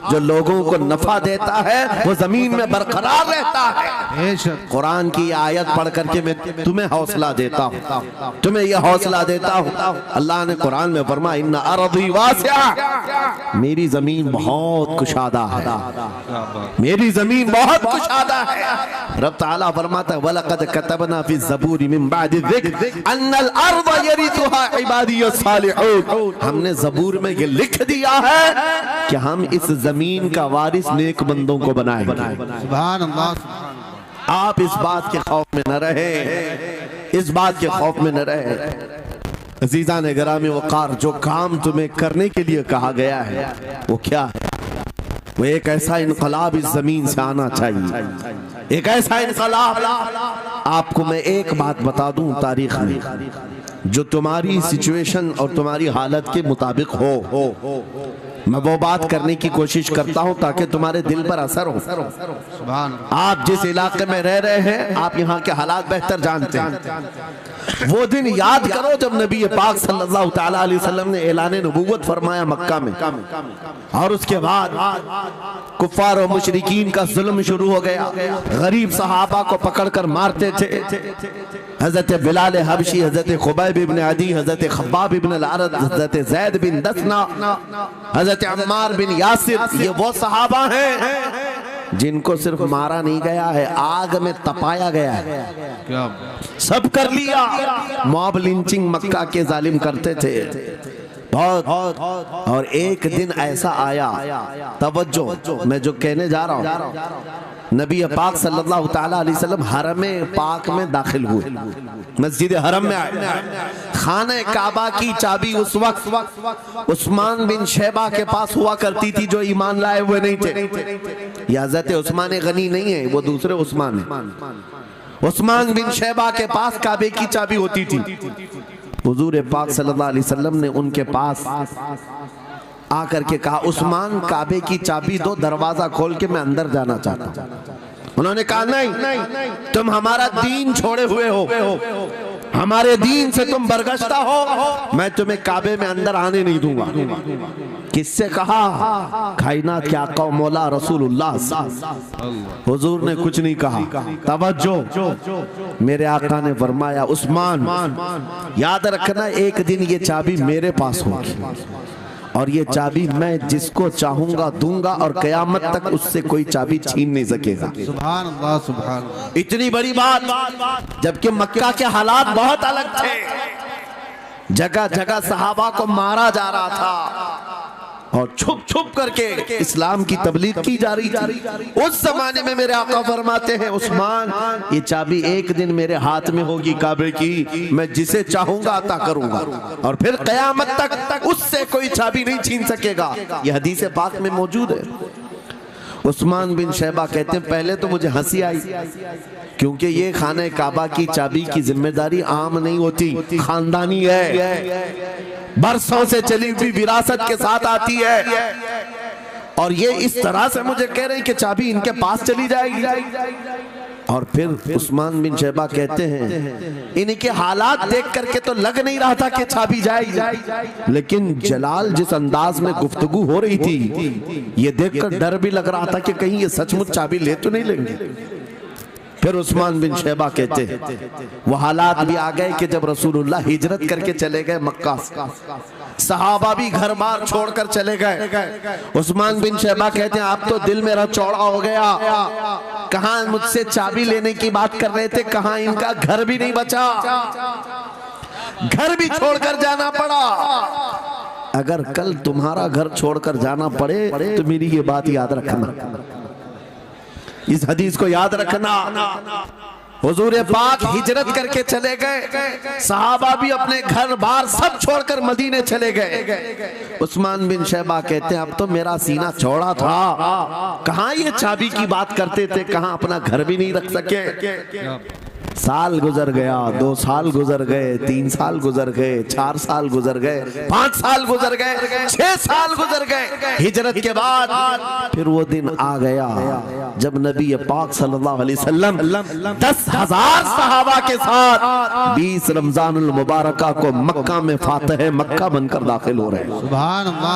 जो लोगों को नफा देता है वो जमीन में बरकरार रहता है। कुरान की आयत पढ़ करके मैं तुम्हें हौसला देता हूँ, तुम्हें यह हौसला देता हूँ। अल्लाह ने कुरान में फरमाया इन्ना अर्दी वासिया, मेरी जमीन बहुत कुशादा है, मेरी जमीन बहुत कुशादा है। रब ताला फरमाता है वलक़द कतबना फी ज़बूर मिन बादि ज़िक्र अन्नल अर्द यरिथुहा इबादियस सालिहून। हमने ज़बूर में ये लिख दिया है कि हम इस जमीन का वारिस नेक बंदों को बनाएंगे। सुभान अल्लाह। आप इस बात के खौफ में न रहे, इस बात के खौफ में न रहे। अज़ीज़ान गिरामी वक़ार, जो काम तुम्हें करने के लिए कहा गया है वो क्या है? वो एक ऐसा इनकलाब इस जमीन से आना चाहिए, एक ऐसा इनकलाब। आपको मैं एक बात बता दूं, तारीख में जो तुम्हारी सिचुएशन और तुम्हारी हालत के मुताबिक हो मैं वो बात करने की कोशिश करता हूं ताकि तुम्हारे दिल पर असर हो। आप जिस इलाके में रह रहे हैं, आप यहाँ के हालात बेहतर जानते हैं। वो दिन याद करो जब नबी पाक सल्लल्लाहु तआला अलैहि वसल्लम ने ऐलान नबूवत फरमाया मक्का में, और उसके बाद कुफ्फार और मुशरिकीन का जुल्म शुरू हो गया। गरीब सहाबा को पकड़कर मारते थे। हजरत बिलाल हबशी, हजरत खुबैब इब्न अदी, हजरत खब्बाब इब्न अल-अरद, हजरत ज़ैद बिन दसना, हजरत अम्मार बिन यासिर, ये वो सहाबा हैं जिनको सिर्फ मारा नहीं गया है, आग में तपाया गया है। क्या सब कर लिया। मॉब लिंचिंग मक्का के जालिम करते थे बहुत। और एक दिन ऐसा आया, तवज्जो मैं जो कहने जा रहा हूँ, नबी पाक सल्लल्लाहु तआला अलैहि वसल्लम हरम पाक में दाखिल हुए, मस्जिद हरम में आए। खाने काबा की चाबी उस वक्त उस्मान बिन शैबा के पास हुआ करती थी, जो ईमान लाए हुए नहीं थे। ये हज़रत उस्मान गनी नहीं है, वो दूसरे उस्मान है। उस्मान बिन शैबा के पास काबे की चाबी होती थी। हुजूर पाक सल्लल्लाहु अलैहि वसल्लम ने उनके पास आकर के कहा, उस्मान काबे की चाबी दो, दरवाजा खोल के मैं अंदर जाना चाहता हूं। उन्होंने कहा नहीं, तुम हमारा दीन छोड़े हुए हो, हमारे दीन से तुम बरगश्ता हो, मैं तुम्हें काबे में अंदर आने नहीं दूंगा। किससे कहा? कायनात के आका मौला रसूलुल्लाह। हुजूर ने कुछ नहीं कहा। तवज्जो, मेरे आका ने फरमाया उस्मान याद रखना, एक दिन ये चाबी मेरे पास होगी और ये चाबी मैं जिसको चाहूंगा दूंगा और कयामत तक उससे कोई चाबी छीन नहीं सकेगा। सुभान अल्लाह, सुभान अल्लाह। इतनी बड़ी बात, जबकि मक्का के हालात बहुत अलग थे। जगह जगह सहाबा को मारा जा रहा था और छुप छुप करके इस्लाम की तबलीग की जा रही थी। उस जमाने में मेरे आका फरमाते हैं उस्मान, ये चाबी एक दिन मेरे हाथ में होगी काबे की, मैं जिसे चाहूंगा अता करूंगा और फिर कयामत तक उससे कोई चाबी नहीं छीन सकेगा। ये हदीस पाक में मौजूद है। उस्मान बिन शैबा कहते हैं पहले तो मुझे हंसी आई, क्योंकि ये खाने काबा की चाबी की जिम्मेदारी आम नहीं होती, खानदानी है, बरसों से चली हुई विरासत के साथ आती है। और ये इस तरह से मुझे कह रहे हैं कि चाबी इनके पास चली जाएगी। और फिर उस्मान बिन शैबा कहते हैं इनके हालात देख करके तो लग नहीं रहा था कि चाबी जाएगी, लेकिन जलाल जिस अंदाज में गुफ्तगू हो रही थी, ये देखकर डर भी लग रहा था कि कहीं ये सचमुच चाबी ले तो नहीं लेंगे। फिर उस्मान बिन शैबा कहते हैं वो हालात भी आ गए कि जब रसूलुल्लाह हिजरत करके चले गए मक्का, सहाबा भी घर बार छोड़कर चले गए। उस्मान बिन शैबा कहते हैं अब तो दिल मेरा चौड़ा हो गया, कहां मुझसे चाबी लेने की बात कर रहे थे, कहां इनका घर भी नहीं बचा, घर भी छोड़कर जाना पड़ा। अगर कल तुम्हारा घर छोड़कर जाना पड़े तो मेरी ये बात याद रखना, इस हदीस को याद रखना। हुजूर पाक हिजरत करके चले गए, सहाबा भी अपने घर बार सब छोड़कर मदीने चले गए। उस्मान बिन शैबा कहते हैं अब तो मेरा सीना चौड़ा था, कहां ये चाबी की बात करते थे, कहां अपना घर भी नहीं रख सके। साल गुजर गया, 2 साल गुजर गए, 3 साल गुजर गए, 4 साल गुजर गए, 5 साल गुजर गए, 6 साल गुजर गए। हिजरत के बाद फिर वो दिन आ गया जब नबी पाक सल्लल्लाहु अलैहि वसल्लम 10,000 सहाबा के साथ 20 रमजानुल मुबारका को मक्का में फातह मक्का बनकर दाखिल हो रहे हैं। सुभान अल्लाह